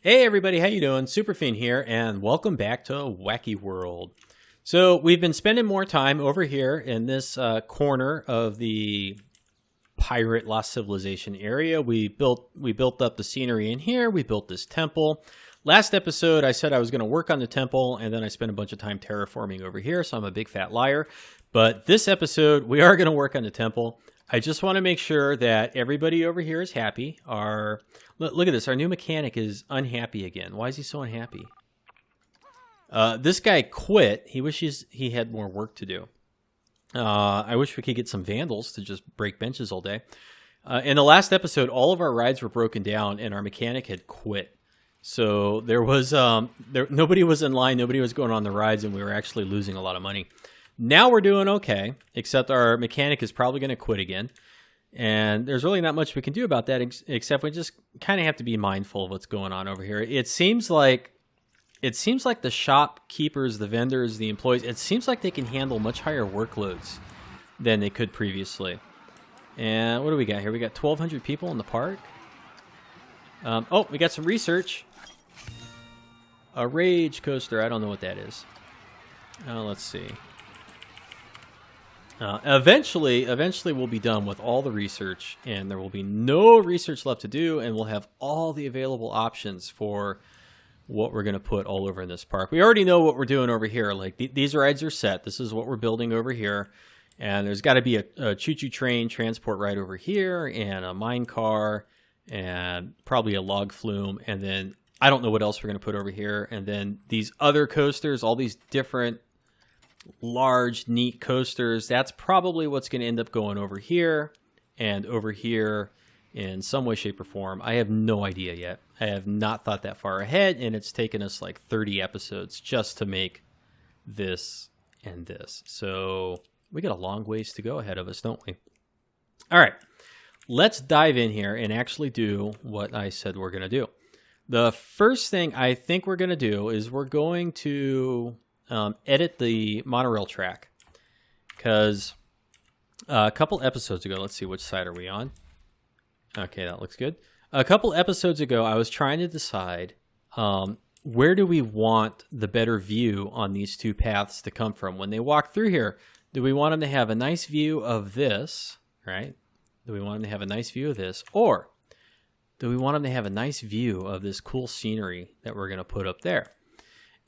Hey everybody, how you doing? Superfiend here, and welcome back to Whacky World. So we've been spending more time over here in this corner of the Pirate Lost Civilization area. We built up the scenery in here. We built this temple. Last episode, I said I was going to work on the temple, and then I spent a bunch of time terraforming over here, so I'm a big fat liar. But this episode, we are going to work on the temple. I just want to make sure that everybody over here is happy. Look at this. Our new mechanic is unhappy again. Why is he so unhappy? This guy quit. He wishes he had more work to do. I wish we could get some vandals to just break benches all day. In the last episode, all of our rides were broken down, and our mechanic had quit. So there was nobody was in line, nobody was going on the rides, and we were actually losing a lot of money. Now we're doing okay, except our mechanic is probably going to quit again. And there's really not much we can do about that, except we just kind of have to be mindful of what's going on over here. It seems like the shopkeepers, the vendors, the employees, it seems like they can handle much higher workloads than they could previously. And what do we got here? We got 1,200 people in the park. Oh, we got some research. A rage coaster. I don't know what that is. Let's see. Eventually we'll be done with all the research, and there will be no research left to do, and we'll have all the available options for what we're going to put all over in this park. We already know what we're doing over here. Like these rides are set. This is what we're building over here, and there's got to be a choo-choo train transport ride over here, and a mine car, and probably a log flume, and then I don't know what else we're going to put over here, and then these other coasters, all these different large, neat coasters. That's probably what's going to end up going over here and over here in some way, shape, or form. I have no idea yet. I have not thought that far ahead, and it's taken us like 30 episodes just to make this and this. So we got a long ways to go ahead of us, don't we? All right, let's dive in here and actually do what I said we're going to do. The first thing I think we're going to do is we're going to edit the monorail track, because a couple episodes ago, let's see, which side are we on? Okay, that looks good. A couple episodes ago, I was trying to decide where do we want the better view on these two paths to come from when they walk through here. Do we want them to have a nice view of this, right? Do we want them to have a nice view of this, or do we want them to have a nice view of this cool scenery that we're going to put up there?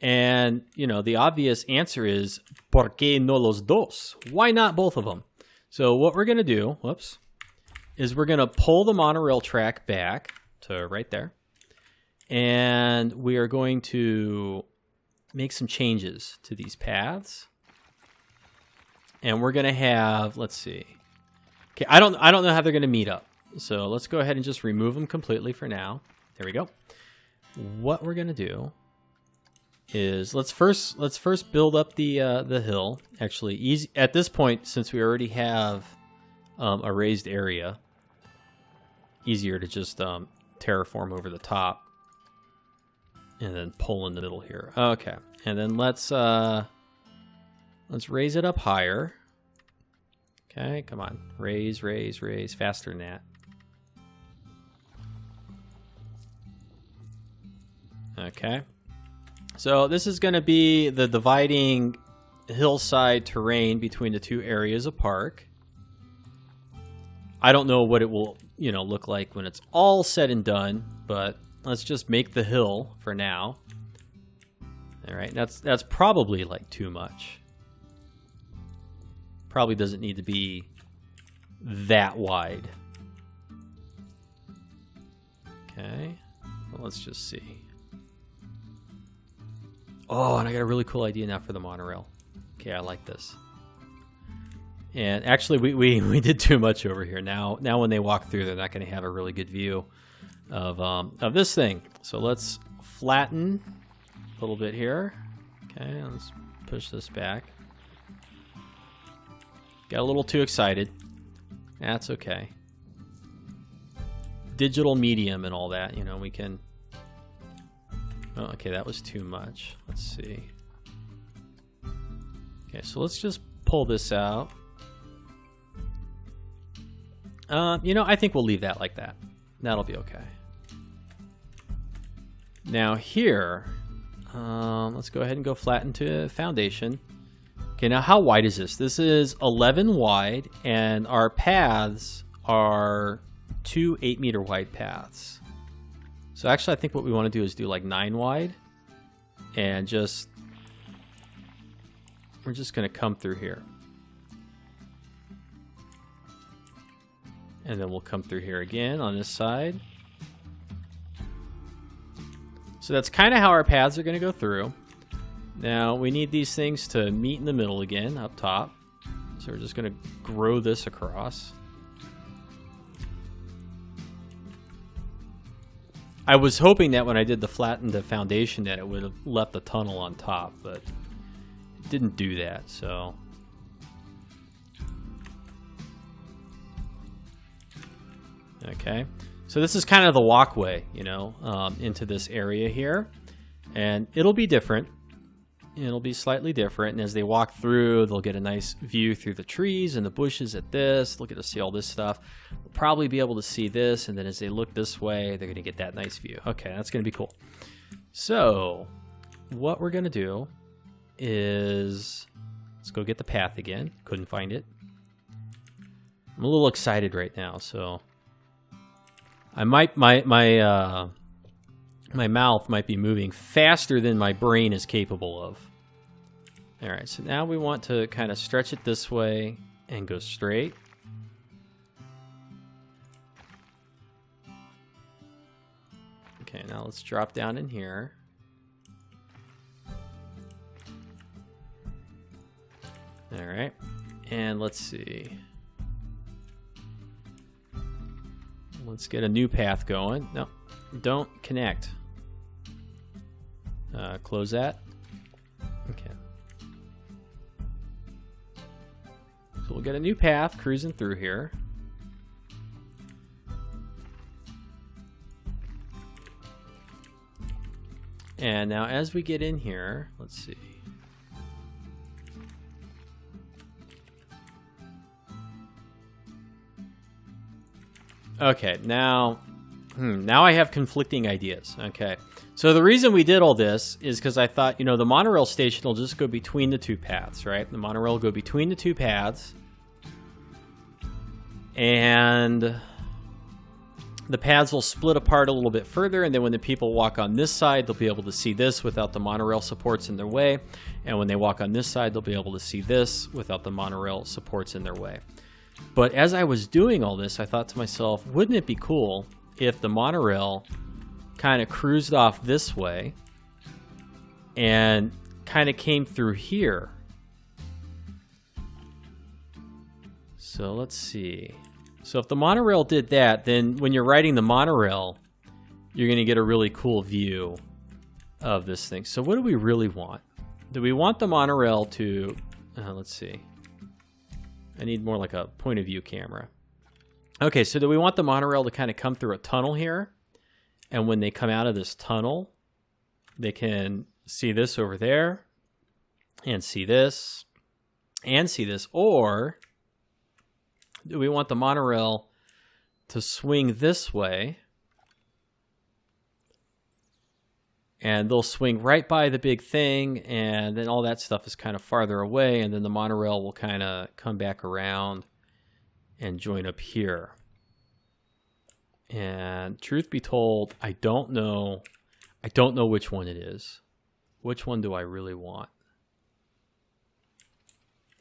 And, you know, the obvious answer is, ¿por qué no los dos? Why not both of them? So what we're going to do, is we're going to pull the monorail track back to right there. And we are going to make some changes to these paths. And we're going to have, let's see. Okay, I don't know how they're going to meet up. So let's go ahead and just remove them completely for now. There we go. What we're going to do is let's first build up the hill. Actually, easy at this point, since we already have a raised area. Easier to just terraform over the top and then pull in the middle here. Okay, and then let's raise it up higher. Okay, come on, raise faster than that. Okay. So this is going to be the dividing hillside terrain between the two areas of park. I don't know what it will, look like when it's all said and done, but let's just make the hill for now. All right, that's probably like too much. Probably doesn't need to be that wide. Okay, well, let's just see. Oh, and I got a really cool idea now for the monorail. Okay, I like this. And actually, we did too much over here. Now when they walk through, they're not going to have a really good view of this thing. So let's flatten a little bit here. Okay, let's push this back. Got a little too excited. That's okay. Digital medium and all that, we can... Oh, okay, that was too much. Let's see. Okay, so let's just pull this out. I think we'll leave that like that. That'll be okay. Now here, let's go ahead and go flatten to foundation. Okay, now how wide is this? This is 11 wide, and our paths are 2 8-meter wide paths. So actually, I think what we want to do is do like 9 wide, and we're just going to come through here. And then we'll come through here again on this side. So that's kind of how our paths are going to go through. Now we need these things to meet in the middle again, up top. So we're just going to grow this across. I was hoping that when I did the flattened the foundation that it would have left the tunnel on top, but it didn't do that, so. Okay, so this is kind of the walkway, you know, into this area here. And it'll be different. It'll be slightly different, and as they walk through, they'll get a nice view through the trees and the bushes at this. They'll get to see all this stuff. They'll probably be able to see this, and then as they look this way, they're going to get that nice view. Okay, that's going to be cool. So, what we're going to do is, let's go get the path again. Couldn't find it. I'm a little excited right now, so I might, my mouth might be moving faster than my brain is capable of. All right, so now we want to kind of stretch it this way and go straight. Okay, now let's drop down in here. All right, and let's see. Let's get a new path going. No, don't connect. Close that. Okay. So we'll get a new path cruising through here. And now as we get in here, let's see. Okay, now I have conflicting ideas. Okay, so the reason we did all this is because I thought, you know, the monorail station will just go between the two paths, right? The monorail will go between the two paths, and the paths will split apart a little bit further, and then when the people walk on this side, they'll be able to see this without the monorail supports in their way, and when they walk on this side, they'll be able to see this without the monorail supports in their way. But as I was doing all this, I thought to myself, wouldn't it be cool if the monorail kind of cruised off this way and kind of came through here? So let's see. So if the monorail did that, then when you're riding the monorail, you're going to get a really cool view of this thing. So what do we really want? Do we want the monorail to, let's see. I need more like a point of view camera. Okay, so do we want the monorail to kind of come through a tunnel here? And when they come out of this tunnel, they can see this over there, and see this, and see this. Or do we want the monorail to swing this way? And they'll swing right by the big thing, and then all that stuff is kind of farther away, and then the monorail will kind of come back around and join up here. And truth be told, I don't know which one it is. Which one do I really want?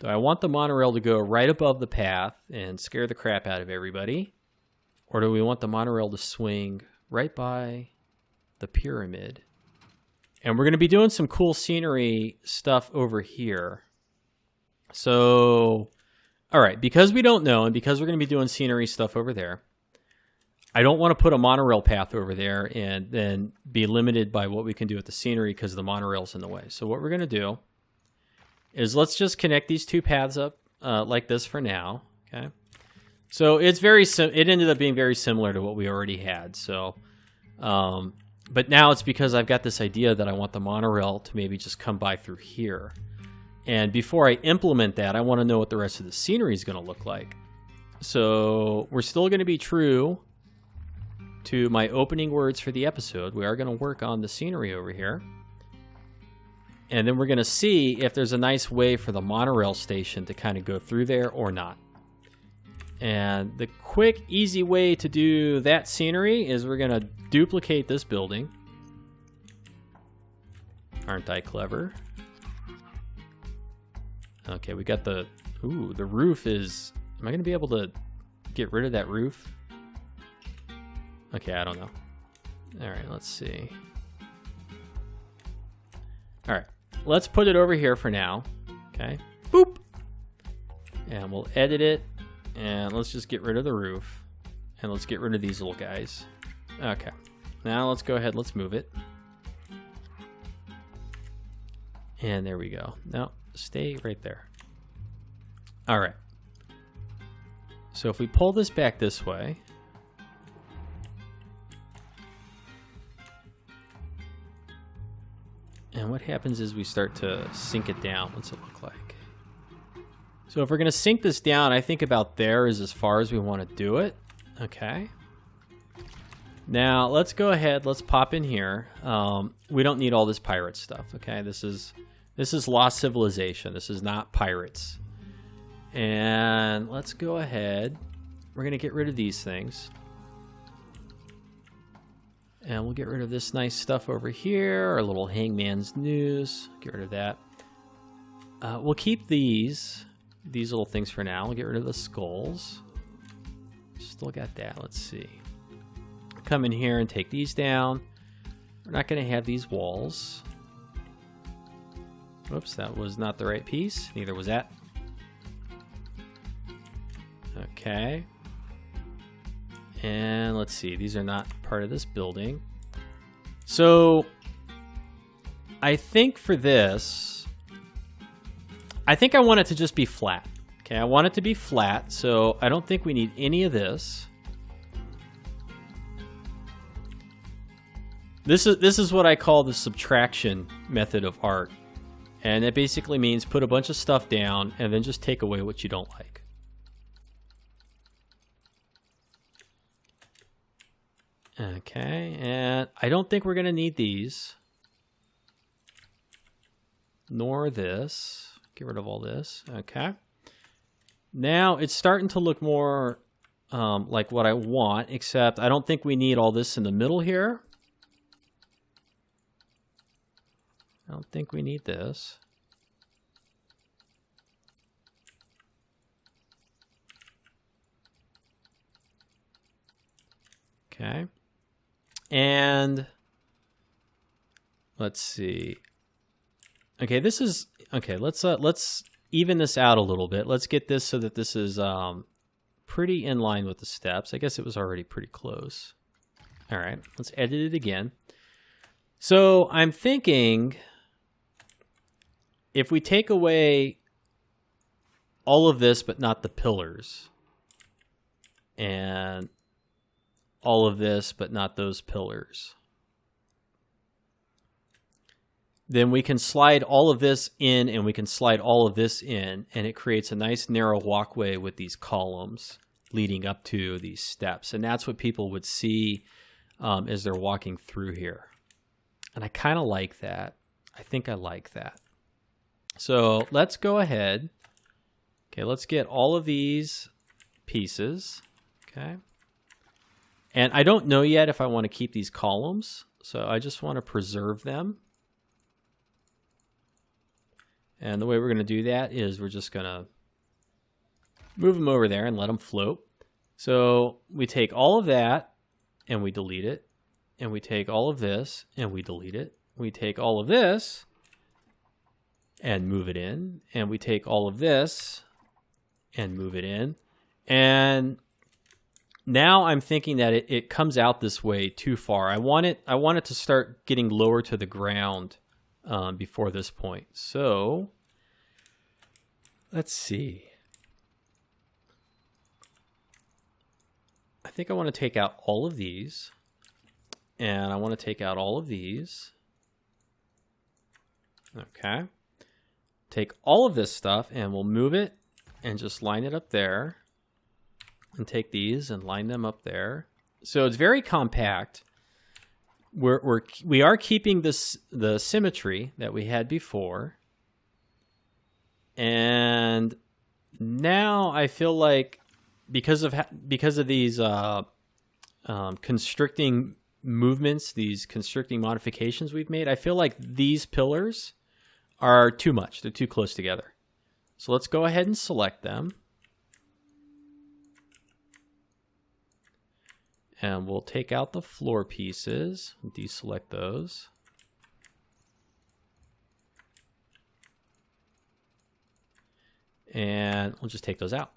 Do I want the monorail to go right above the path and scare the crap out of everybody? Or do we want the monorail to swing right by the pyramid? And we're going to be doing some cool scenery stuff over here. So, all right, because we don't know, and because we're going to be doing scenery stuff over there, I don't want to put a monorail path over there and then be limited by what we can do with the scenery because the monorail's in the way. So what we're going to do is let's just connect these two paths up like this for now. Okay. So it's it ended up being very similar to what we already had. So, but now it's because I've got this idea that I want the monorail to maybe just come by through here. And before I implement that, I want to know what the rest of the scenery is going to look like. So we're still going to be true to my opening words for the episode. We are going to work on the scenery over here. And then we're going to see if there's a nice way for the monorail station to kind of go through there or not. And the quick, easy way to do that scenery is we're going to duplicate this building. Aren't I clever? Okay, we got the... Ooh, the roof is... Am I going to be able to get rid of that roof? Okay, I don't know. All right, let's see. All right, let's put it over here for now. Okay, boop. And we'll edit it. And let's just get rid of the roof. And let's get rid of these little guys. Okay, now let's go ahead, let's move it. And there we go. Now, stay right there. All right. So if we pull this back this way, and what happens is we start to sink it down. What's it look like? So if we're going to sink this down, I think about there is as far as we want to do it. Okay. Now let's go ahead. Let's pop in here. We don't need all this pirate stuff. Okay. This is Lost Civilization. This is not pirates. And let's go ahead. We're going to get rid of these things. And we'll get rid of this nice stuff over here. Our little Hangman's News. Get rid of that. We'll keep these little things for now. We'll get rid of the skulls. Still got that. Let's see. Come in here and take these down. We're not going to have these walls. Whoops, that was not the right piece. Neither was that. Okay. And let's see. These are not part of this building. So I think for this, I think I want it to just be flat. Okay, I want it to be flat, so I don't think we need any of this. This is what I call the subtraction method of art. And it basically means put a bunch of stuff down and then just take away what you don't like. Okay, and I don't think we're going to need these. Nor this. Get rid of all this. Okay. Now it's starting to look more like what I want, except I don't think we need all this in the middle here. I don't think we need this. Okay. And let's see. Okay, this is okay. Let's even this out a little bit. Let's get this so that this is pretty in line with the steps. I guess it was already pretty close. All right, let's edit it again. So I'm thinking if we take away all of this, but not the pillars, and all of this, but not those pillars, then we can slide all of this in and we can slide all of this in, and it creates a nice narrow walkway with these columns leading up to these steps. And that's what people would see as they're walking through here. And I kind of like that. I think I like that. So let's go ahead. Okay, let's get all of these pieces. Okay. And I don't know yet if I want to keep these columns, so I just want to preserve them. And the way we're going to do that is we're just going to move them over there and let them float. So we take all of that and we delete it. And we take all of this and we delete it. We take all of this and move it in. And we take all of this and move it in. And now I'm thinking that it comes out this way too far. I want it to start getting lower to the ground before this point. So let's see. I think I want to take out all of these. And I want to take out all of these. Okay. Take all of this stuff and we'll move it and just line it up there. And take these and line them up there. So it's very compact. We are keeping the symmetry that we had before. And now I feel like because of these constricting movements, these constricting modifications we've made, I feel like these pillars are too much. They're too close together. So let's go ahead and select them. And we'll take out the floor pieces, deselect those. And we'll just take those out.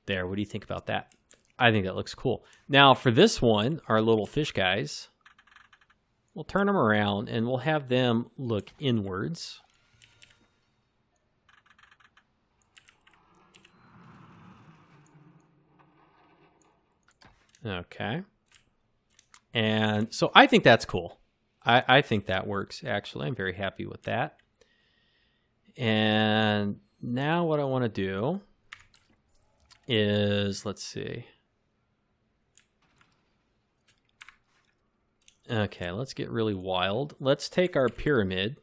There, what do you think about that? I think that looks cool. Now for this one, our little fish guys, we'll turn them around and we'll have them look inwards. Okay. And so I think that's cool. I think that works, actually. I'm very happy with that. And now what I want to do is, let's see. Okay, let's get really wild. Let's take our pyramid.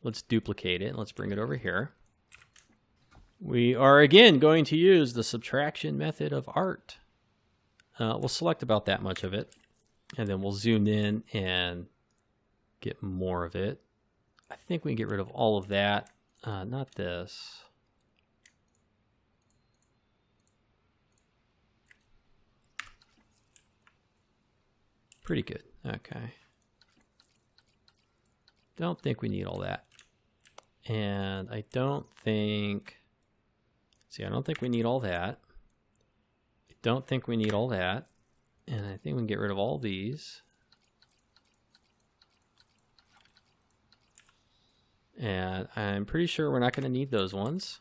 Let's duplicate it. Let's bring it over here. We are, again, going to use the subtraction method of art. We'll select about that much of it, and then we'll zoom in and get more of it. I think we can get rid of all of that. Not this. Pretty good. Okay. Don't think we need all that. And I don't think... See, I don't think we need all that. I don't think we need all that. And I think we can get rid of all these. And I'm pretty sure we're not going to need those ones.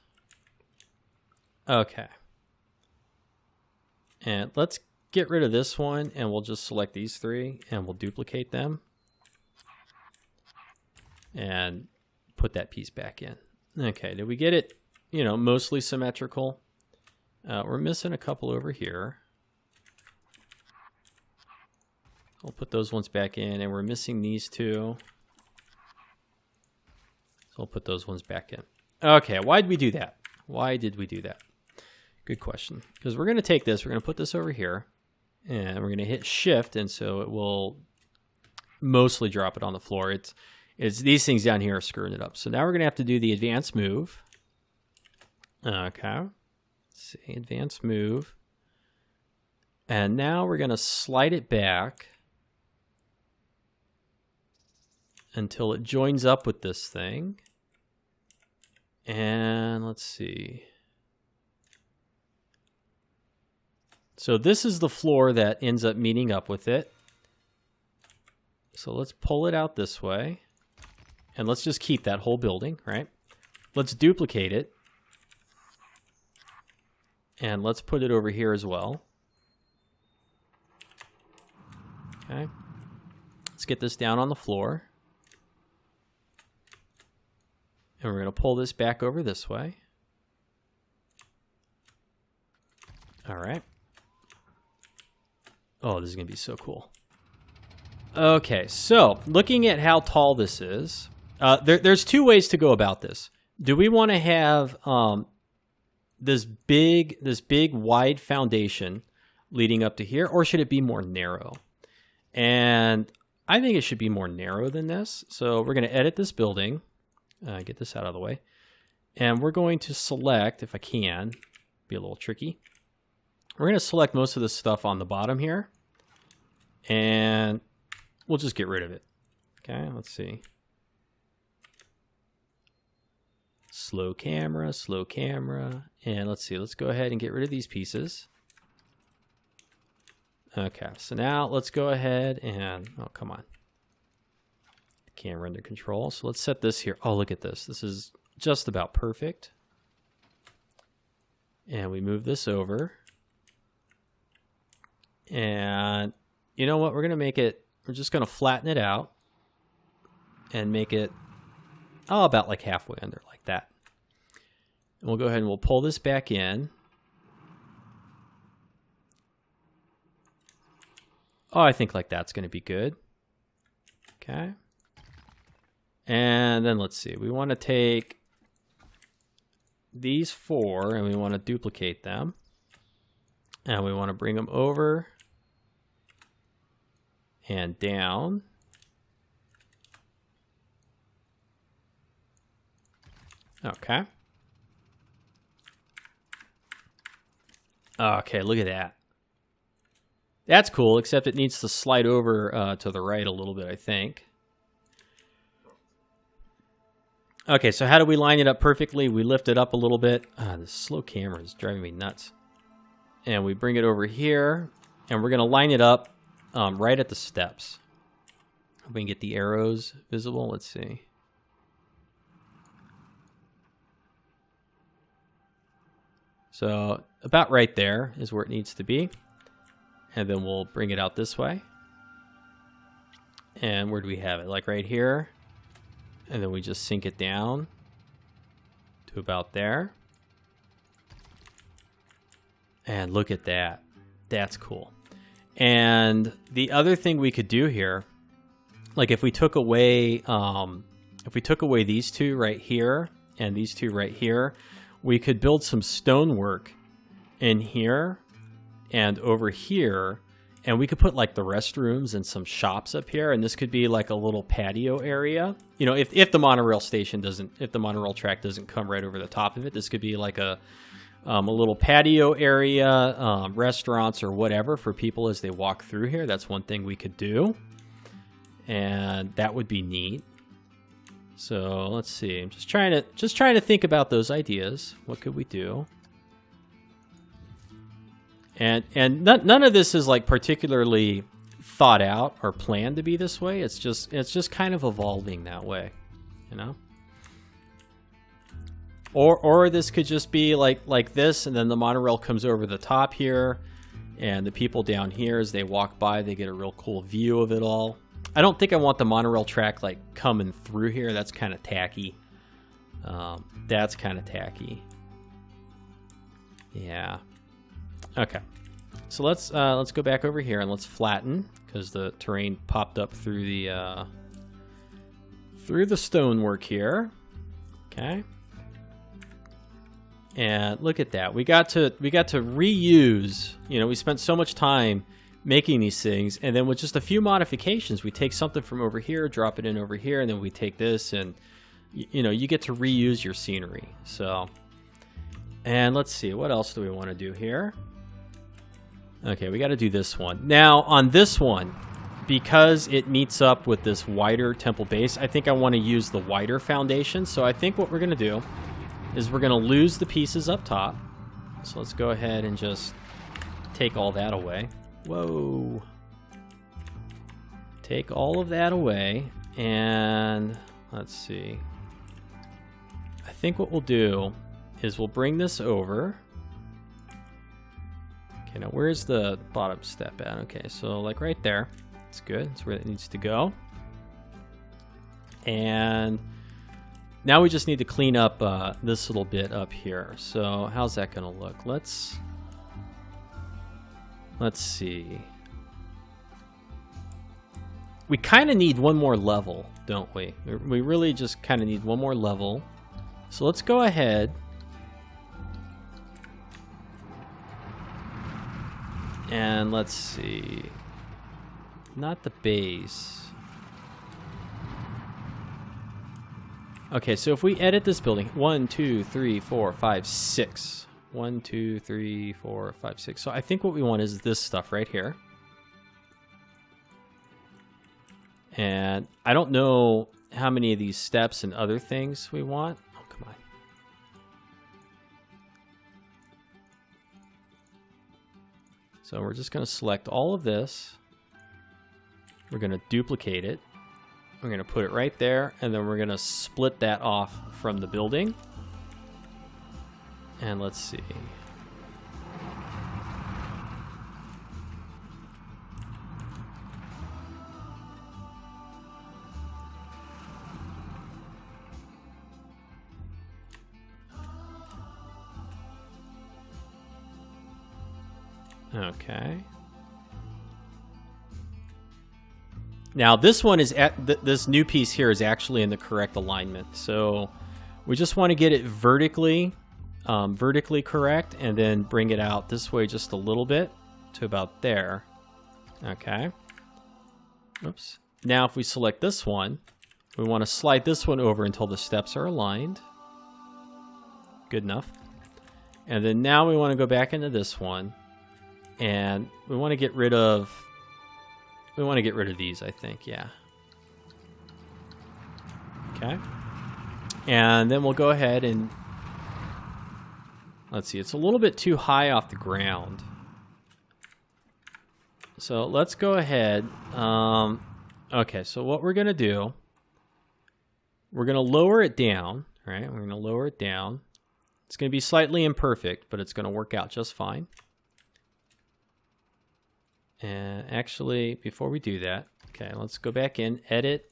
Okay. And let's get rid of this one, and we'll just select these three, and we'll duplicate them. And put that piece back in. Okay, did we get it, mostly symmetrical? We're missing a couple over here. We'll put those ones back in, and we're missing these two. So we'll put those ones back in. Okay, why did we do that? Why did we do that? Good question. Because we're going to take this, we're going to put this over here, and we're going to hit shift, and so it will mostly drop it on the floor. It's these things down here are screwing it up. So now we're going to have to do the advanced move. Okay. Let's see, advanced move. And now we're going to slide it back until it joins up with this thing. And let's see. So this is the floor that ends up meeting up with it. So let's pull it out this way. And let's just keep that whole building, right? Let's duplicate it. And let's put it over here as well. Okay. Let's get this down on the floor. And we're going to pull this back over this way. All right. Oh, this is going to be so cool. Okay, so looking at how tall this is, there's two ways to go about this. Do we want to have this big wide foundation leading up to here, or should it be more narrow? And I think it should be more narrow than this. So we're going to edit this building, get this out of the way, and we're going to select, if I can, be a little tricky. We're going to select most of the stuff on the bottom here, and we'll just get rid of it. Okay, let's see. Slow camera, and let's see, let's go ahead and get rid of these pieces. Okay, so now let's go ahead and, oh, come on. Camera under control. So let's set this here. Oh, look at this. This is just about perfect. And we move this over. And you know what? We're going to make it, we're just going to flatten it out and make it, about like halfway under, like that. And we'll go ahead and we'll pull this back in. Oh, I think like that's going to be good. Okay. And then let's see. We want to take these 4 and we want to duplicate them. And we want to bring them over and down. Okay. Okay, look at that. That's cool, except it needs to slide over to the right a little bit, I think. Okay, so how do we line it up perfectly? We lift it up a little bit. This slow camera is driving me nuts. And we bring it over here, and we're going to line it up right at the steps. If we can get the arrows visible, let's see. So about right there is where it needs to be. And then we'll bring it out this way. And where do we have it? Like right here. And then we just sink it down to about there. And look at that. That's cool. And the other thing we could do here, like if we took away these 2 right here and these 2 right here, we could build some stonework in here and over here, and we could put like the restrooms and some shops up here, and this could be like a little patio area. You know, if the monorail station doesn't, if the monorail track doesn't come right over the top of it, this could be like a little patio area, restaurants or whatever for people as they walk through here. That's one thing we could do, and that would be neat. So let's see. I'm just trying to think about those ideas. What could we do? And none of this is like particularly thought out or planned to be this way. It's just kind of evolving that way, you know. Or this could just be like this, and then the monorail comes over the top here, and the people down here, as they walk by, they get a real cool view of it all. I don't think I want the monorail track like coming through here. That's kind of tacky. That's kind of tacky. Yeah. Okay. So let's go back over here and let's flatten, because the terrain popped up through the stonework here. Okay. And look at that. We got to reuse, you know, we spent so much time making these things, and then with just a few modifications, we take something from over here, drop it in over here, and then we take this, and you know, you get to reuse your scenery. So, and let's see, what else do we want to do here? Okay, we got to do this one. Now, on this one, because it meets up with this wider temple base, I think I want to use the wider foundation. So I think what we're going to do is we're going to lose the pieces up top. So let's go ahead and just take all that away. Whoa. Take all of that away, and let's see. I think what we'll do is we'll bring this over. Okay, now where's the bottom step at? Okay, so like right there. That's good. That's where it needs to go. And now we just need to clean up this little bit up here. So how's that going to look? Let's see. We kind of need one more level, don't we? We really just kind of need one more level. So let's go ahead and let's see. Not the base. Okay, so if we edit this building, 1, 2, 3, 4, 5, 6. 1, 2, 3, 4, 5, 6. So I think what we want is this stuff right here. And I don't know how many of these steps and other things we want. Oh, come on. So we're just going to select all of this. We're going to duplicate it. We're going to put it right there, and then we're going to split that off from the building. And let's see. Okay. Now this one is this new piece here is actually in the correct alignment. So we just want to get it vertically correct, and then bring it out this way just a little bit to about there. Okay. Oops. Now if we select this one, we want to slide this one over until the steps are aligned. Good enough. And then now we want to go back into this one, and we want to get rid of these, I think. Yeah. Okay. And then we'll go ahead and let's see, it's a little bit too high off the ground. So let's go ahead. Okay, so what we're going to do, we're going to lower it down, right? We're going to lower it down. It's going to be slightly imperfect, but it's going to work out just fine. And actually, before we do that, okay, let's go back in, edit,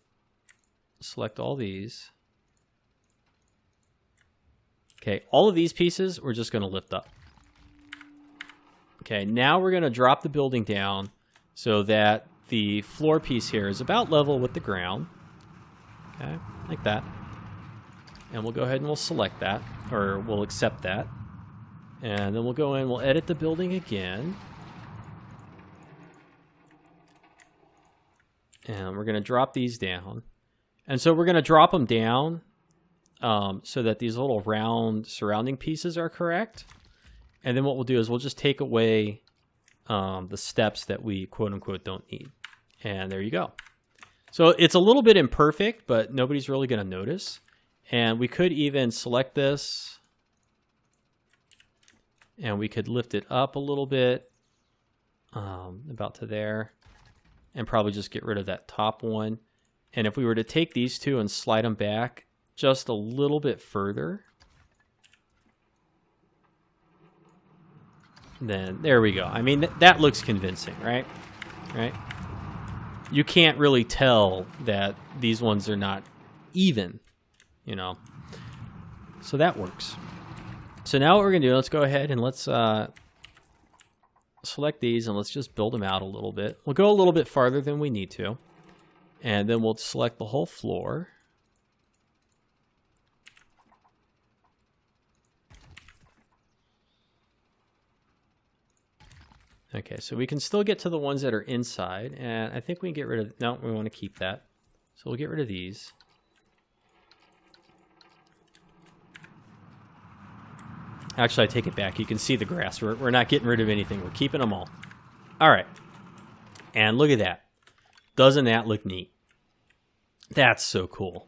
select all these. Okay, all of these pieces, we're just going to lift up. Okay, now we're going to drop the building down so that the floor piece here is about level with the ground. Okay, like that. And we'll go ahead and we'll select that, or we'll accept that. And then we'll go in, we'll edit the building again. And we're going to drop these down. And so we're going to drop them down so that these little round surrounding pieces are correct. And then what we'll do is we'll just take away the steps that we quote-unquote don't need. And there you go. So it's a little bit imperfect, but nobody's really going to notice. And we could even select this, and we could lift it up a little bit, about to there, and probably just get rid of that top one. And if we were to take these two and slide them back just a little bit further, then there we go. I mean, that looks convincing, right? Right? You can't really tell that these ones are not even, you know. So that works. So now what we're going to do, let's go ahead and let's select these, and let's just build them out a little bit. We'll go a little bit farther than we need to. And then we'll select the whole floor. Okay, so we can still get to the ones that are inside, and I think we can get rid of, no, we want to keep that. So we'll get rid of these. Actually, I take it back. You can see the grass. We're not getting rid of anything. We're keeping them all. All right. And look at that. Doesn't that look neat? That's so cool.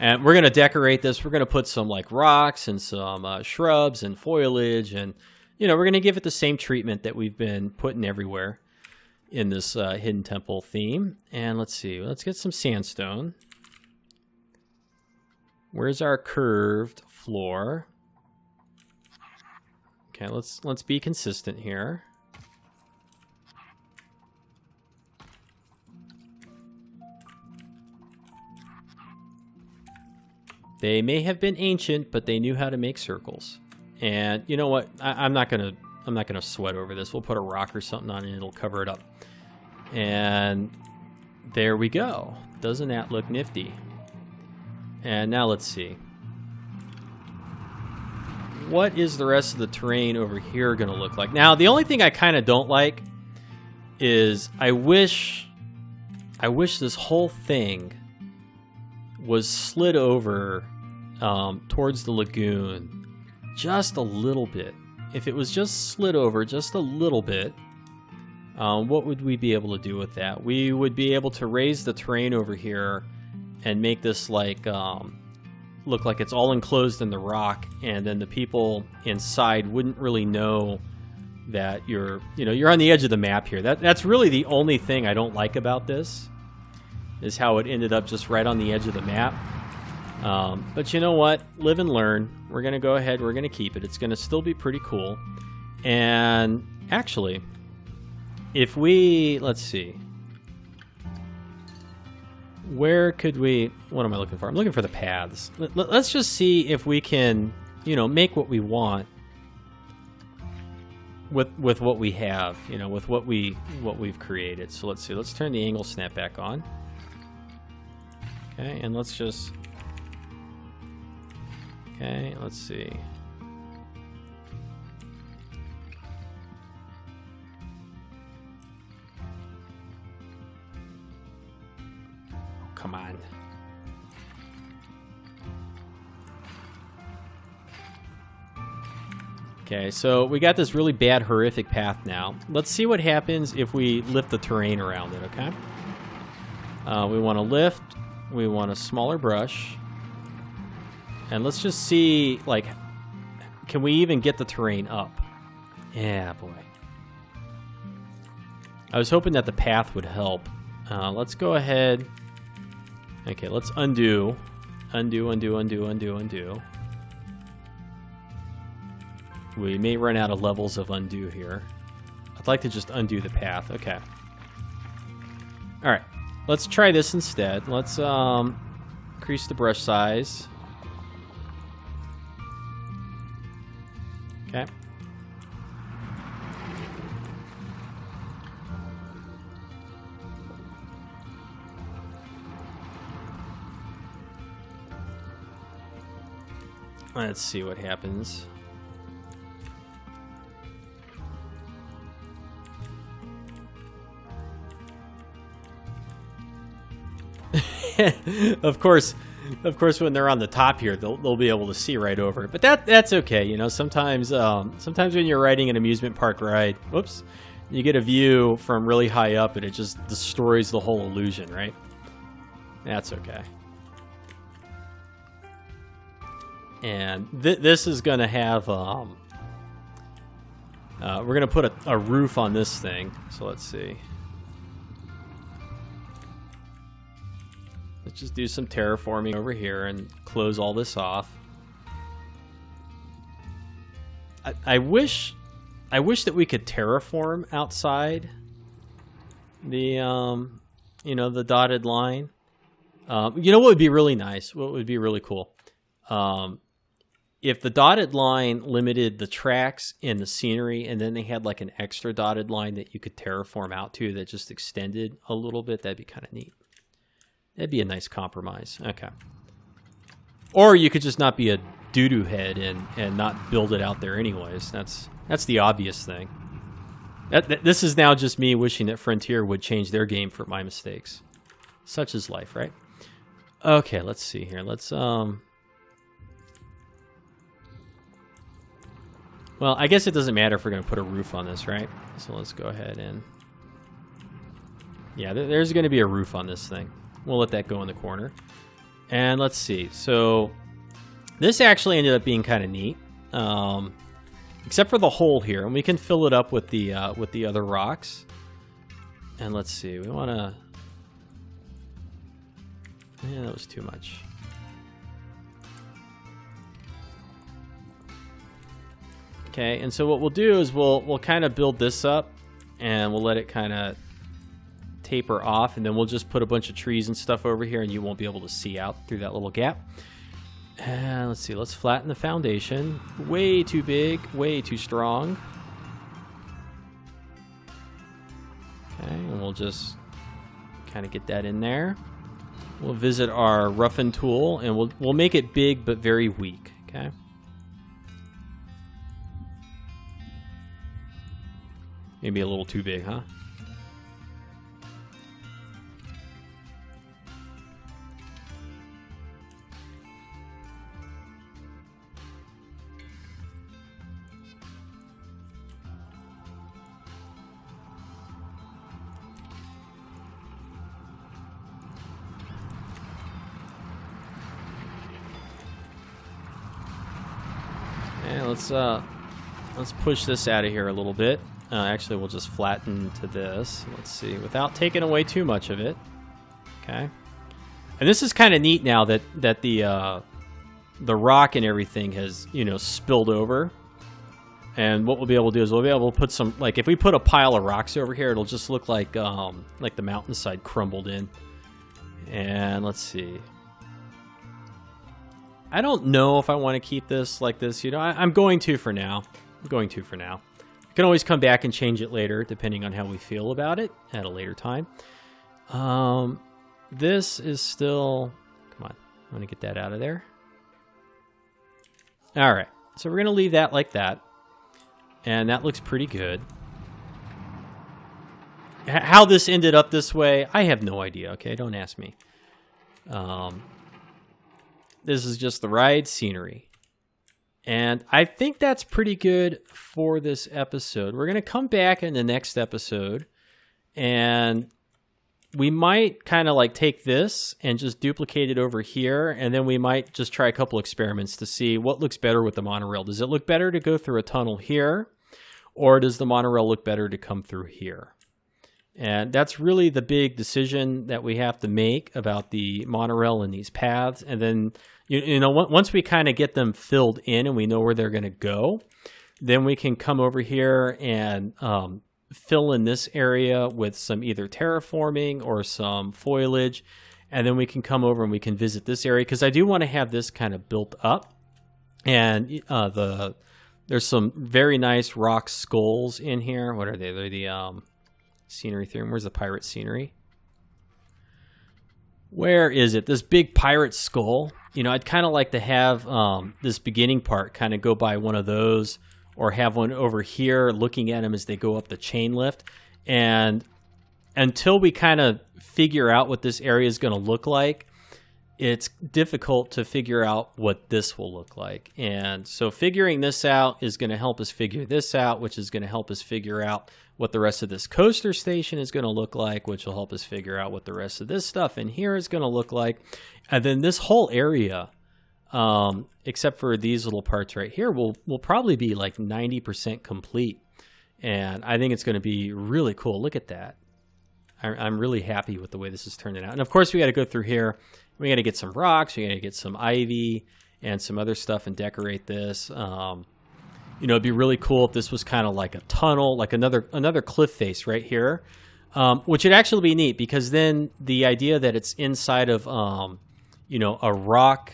And we're going to decorate this. We're going to put some like rocks and some shrubs and foliage, and you know, we're going to give it the same treatment that we've been putting everywhere in this hidden temple theme. And let's see. Let's get some sandstone. Where's our curved floor? Okay, let's be consistent here. They may have been ancient, but they knew how to make circles. And you know what? I'm not gonna sweat over this. We'll put a rock or something on it, and it'll cover it up. And there we go. Doesn't that look nifty? And now let's see. What is the rest of the terrain over here going to look like? Now, the only thing I kind of don't like is I wish this whole thing was slid over towards the lagoon just a little bit. If it was just slid over just a little bit, what would we be able to do with that? We would be able to raise the terrain over here and make this like look like it's all enclosed in the rock, and then the people inside wouldn't really know that you're on the edge of the map here. That's really the only thing I don't like about this, is how it ended up just right on the edge of the map. But you know what? Live and learn. We're going to go ahead. We're going to keep it. It's going to still be pretty cool. And actually, if we, let's see. Where could we, what am I looking for? I'm looking for the paths. Let's just see if we can, make what we want. with what we have, you know, with what we've created. So let's see. Let's turn the angle snap back on. Okay, and let's just. Okay, let's see. Oh, come on. Okay, so we got this really bad, horrific path now. Let's see what happens if we lift the terrain around it, okay? We want to lift. We want a smaller brush. And let's just see, like, can we even get the terrain up? Yeah, boy. I was hoping that the path would help. Let's go ahead. Okay, let's undo. Undo, undo, undo, undo, undo. We may run out of levels of undo here. I'd like to just undo the path. Okay. Alright. Let's try this instead. Let's increase the brush size. Okay. Let's see what happens. Of course, when they're on the top here, they'll be able to see right over it. But that's okay, you know. Sometimes when you're riding an amusement park ride, whoops, you get a view from really high up, and it just destroys the whole illusion, right? That's okay. And this is gonna have we're gonna put a roof on this thing. So let's see. Let's just do some terraforming over here and close all this off. I wish that we could terraform outside the you know, the dotted line. You know what would be really nice? What would be really cool? If the dotted line limited the tracks and the scenery, and then they had like an extra dotted line that you could terraform out to that just extended a little bit, that'd be kind of neat. That'd be a nice compromise. Okay. Or you could just not be a doo-doo head and not build it out there anyways. That's the obvious thing. This is now just me wishing that Frontier would change their game for my mistakes. Such is life, right? Okay, let's see here. Let's well, I guess it doesn't matter if we're going to put a roof on this, right? So let's go ahead and... Yeah, there's going to be a roof on this thing. We'll let that go in the corner. And let's see. So this actually ended up being kind of neat. Except for the hole here. And we can fill it up with the other rocks. And let's see. We want to... Yeah, that was too much. Okay, and so what we'll do is we'll kind of build this up. And we'll let it kind of taper off, and then we'll just put a bunch of trees and stuff over here, and you won't be able to see out through that little gap. And let's see, let's flatten the foundation. Way too big, way too strong. Okay, and we'll just kind of get that in there. We'll visit our roughen tool, and we'll make it big but very weak. Okay. Maybe a little too big, huh? Let's push this out of here a little bit. Actually, we'll just flatten to this. Let's see, without taking away too much of it. Okay. And this is kind of neat now that the rock and everything has, you know, spilled over. And what we'll be able to do is we'll be able to put some, like, if we put a pile of rocks over here, it'll just look like the mountainside crumbled in. And let's see. I don't know if I want to keep this like this, you know. I'm going to for now. Can always come back and change it later, depending on how we feel about it at a later time. This is still... Come on. I want to get that out of there. All right. So we're going to leave that like that. And that looks pretty good. How this ended up this way, I have no idea. Okay, don't ask me. This is just the ride scenery. And I think that's pretty good for this episode. We're going to come back in the next episode, and we might kind of like take this and just duplicate it over here, and then we might just try a couple experiments to see what looks better with the monorail. Does it look better to go through a tunnel here, or does the monorail look better to come through here? And that's really the big decision that we have to make about the monorail and these paths. And then, you know, once we kind of get them filled in and we know where they're going to go, then we can come over here and fill in this area with some either terraforming or some foliage. And then we can come over and we can visit this area, because I do want to have this kind of built up. And there's some very nice rock skulls in here. What are they? They're the... scenery theme. Where's the pirate scenery? Where is it? This big pirate skull. You know, I'd kind of like to have this beginning part kind of go by one of those, or have one over here looking at them as they go up the chain lift. And until we kind of figure out what this area is going to look like, it's difficult to figure out what this will look like. And so figuring this out is going to help us figure this out, which is going to help us figure out what the rest of this coaster station is going to look like, which will help us figure out what the rest of this stuff in here is going to look like. And then this whole area, except for these little parts right here, will probably be like 90% complete. And I think it's going to be really cool. Look at that. I'm really happy with the way this is turning out. And of course, we got to go through here. We got to get some rocks. We got to get some ivy and some other stuff and decorate this. You know, it'd be really cool if this was kind of like a tunnel, like another cliff face right here, which would actually be neat, because then the idea that it's inside of, you know, a rock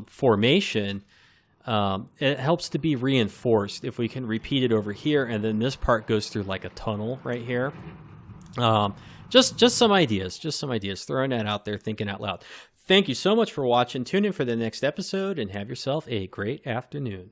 formation, it helps to be reinforced if we can repeat it over here, and then this part goes through like a tunnel right here. Just some ideas, throwing that out there, thinking out loud. Thank you so much for watching. Tune in for the next episode and have yourself a great afternoon.